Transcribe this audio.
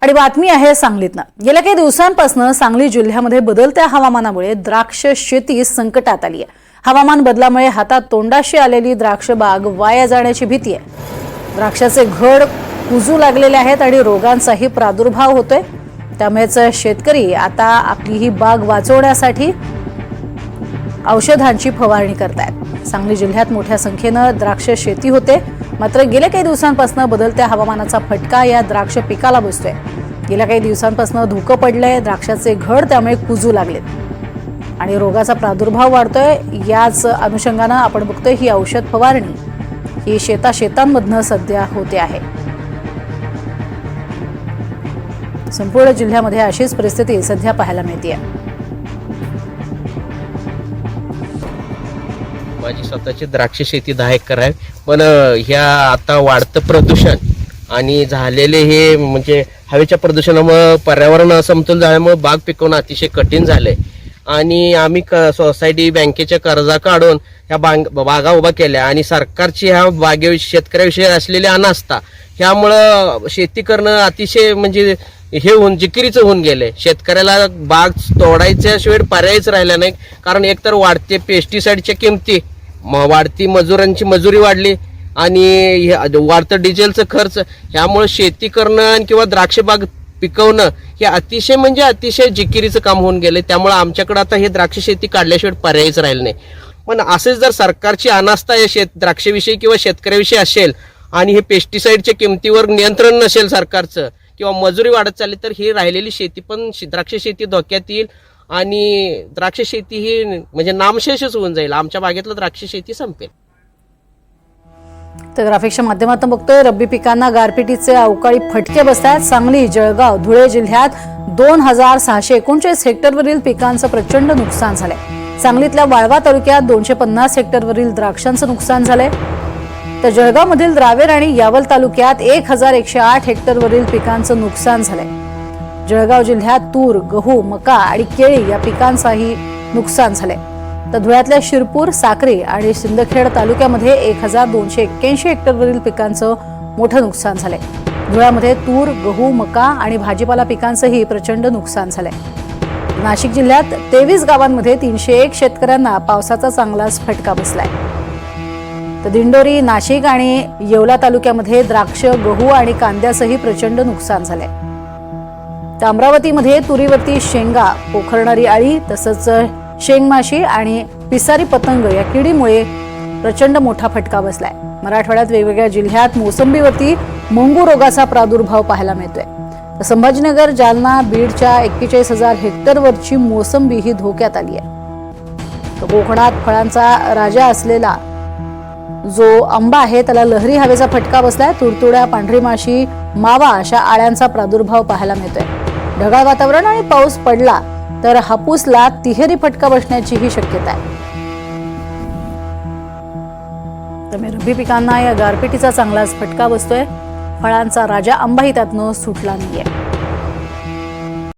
आणि बातमी आहे सांगलीतनं। गेल्या काही दिवसांपासून सांगली जिल्ह्यामध्ये बदलत्या हवामानामुळे द्राक्ष शेती संकटात आली आहे। हवामान बदलामुळे हातात तोंडाशी आलेली द्राक्ष बाग वाया जाण्याची भीती आहे। द्राक्षाचे घड कुजू लागलेले आहेत आणि रोगांचाही प्रादुर्भाव होतोय। त्यामुळेच शेतकरी आता आपली ही बाग वाचवण्यासाठी औषधांची फवारणी करतात। सांगली जिल्ह्यात मोठ्या संख्येने द्राक्ष शेती होते, मात्र गेल्या काही दिवसांपासून बदलत्या हवामानाचा फटका या द्राक्ष पिकाला बसतोय। गेल्या काही दिवसांपासून धुकं पडलंय, द्राक्षाचे घड त्यामुळे कुजू लागलेत आणि रोगाचा प्रादुर्भाव वाढतोय। याच अनुषंगाने आपण बघतोय ही औषध फवारणी ही शेतांमधनं सध्या होते आहे। संपूर्ण जिल्ह्यामध्ये अशीच परिस्थिती सध्या पाहायला मिळते। माझी स्वतःची द्राक्ष शेती 10 एकर आहे, पण ह्या आता वाढतं प्रदूषण आणि झालेले हे म्हणजे हवेच्या प्रदूषणामुळे पर्यावरण असमतोल झाल्यामुळे बाग पिकवणं अतिशय कठीण झालंय। आणि आम्ही सोसायटी बँकेच्या कर्जा काढून ह्या बागा उभा केल्या आणि सरकारची ह्या बागेविषयी शेतकऱ्याविषयी असलेली अनास्था ह्यामुळं शेती करणं अतिशय म्हणजे हे जिकिरीचं होऊन गेले। शेतकऱ्याला बाग तोडायच्याशिवाय पर्यायच राहिला नाही, कारण एकतर वाढते पेस्टिसाइडच्या किमती, वाढती मजुरांची मजुरी वाढली आणि वाढतं डिझेलचं खर्च, ह्यामुळे शेती करणं किंवा द्राक्ष बाग पिकवणं हे अतिशय म्हणजे अतिशय जिकिरीचं काम होऊन गेले। त्यामुळे आमच्याकडे आता हे द्राक्ष शेती काढल्याशिवाय पर्यायच राहिलं नाही। पण असेच जर सरकारची अनास्था या द्राक्षाविषयी किंवा शेतकऱ्याविषयी असेल आणि हे पेस्टिसाइडच्या किमतीवर नियंत्रण नसेल सरकारचं किंवा मजुरी वाढत चालली, तर ही राहिलेली शेती पण द्राक्ष शेती धोक्यात येईल आणि द्राक्ष शेती ही म्हणजे नामशेषच होऊन जाईल। आमच्या बागेतलं द्राक्ष शेती संपेल। तर ग्राफिक्सच्या माध्यमातून बघतोय रब्बी पिकांना गारपिटीचे अवकाळी फटके बसतात। सांगली, जळगाव, धुळे जिल्ह्यात 2639 हेक्टरवरील पिकांचं प्रचंड नुकसान झालंय। सांगलीतल्या वाळवा तालुक्यात 250 हेक्टरवरील द्राक्षांचं नुकसान झालंय, तर जळगावमधील द्रावेर आणि यावल तालुक्यात 1108 हेक्टरवरील पिकांचं नुकसान झालंय। जळगाव जिल्ह्यात तूर, गहू, मका आणि केळी या पिकांचाही नुकसान झालंय। तर धुळ्यातल्या शिरपूर, साक्री आणि सिंदखेड तालुक्यामध्ये 1281 हेक्टरवरील पिकांचं मोठं नुकसान झालंय। धुळ्यामध्ये तूर, गहू, मका आणि भाजीपाला पिकांचंही प्रचंड नुकसान झालंय। नाशिक जिल्ह्यात 23 गावांमध्ये 301 शेतकऱ्यांना पावसाचा चांगलाच फटका बसलाय। तर दिंडोरी, नाशिक आणि येवला तालुक्यामध्ये द्राक्ष, गहू आणि कांद्याचंही प्रचंड नुकसान झालंय। तर अमरावतीमध्ये तुरीवरती शेंगा, पोखरणारी अळी तसंच शेंगमाशी आणि पिसारी पतंग या किडीमुळे प्रचंड मोठा फटका बसलाय। मराठवाड्यात वेगवेगळ्या जिल्ह्यात मोसंबीवरती मंगू रोगाचा प्रादुर्भाव पाहायला मिळतोय। संभाजीनगर, जालना, बीडच्या 41,000 हेक्टरवरची मोसंबी ही धोक्यात आली आहे। तर कोकणात फळांचा राजा असलेला जो आंबा आहे त्याला लहरी हवेचा फटका बसलाय। तुडतुड्या, पांढरी माशी, मावा अशा आळ्यांचा प्रादुर्भाव पाहायला मिळतोय। ढगाळ वातावरण आणि पाऊस पडला तर हापूसला तिहेरी फटका बसण्याचीही शक्यता आहे। त्यामुळे रब्बी पिकांना या गारपिटीचा चांगलाच फटका बसतोय। फळांचा राजा आंबाही त्यातनं सुटला नाहीये।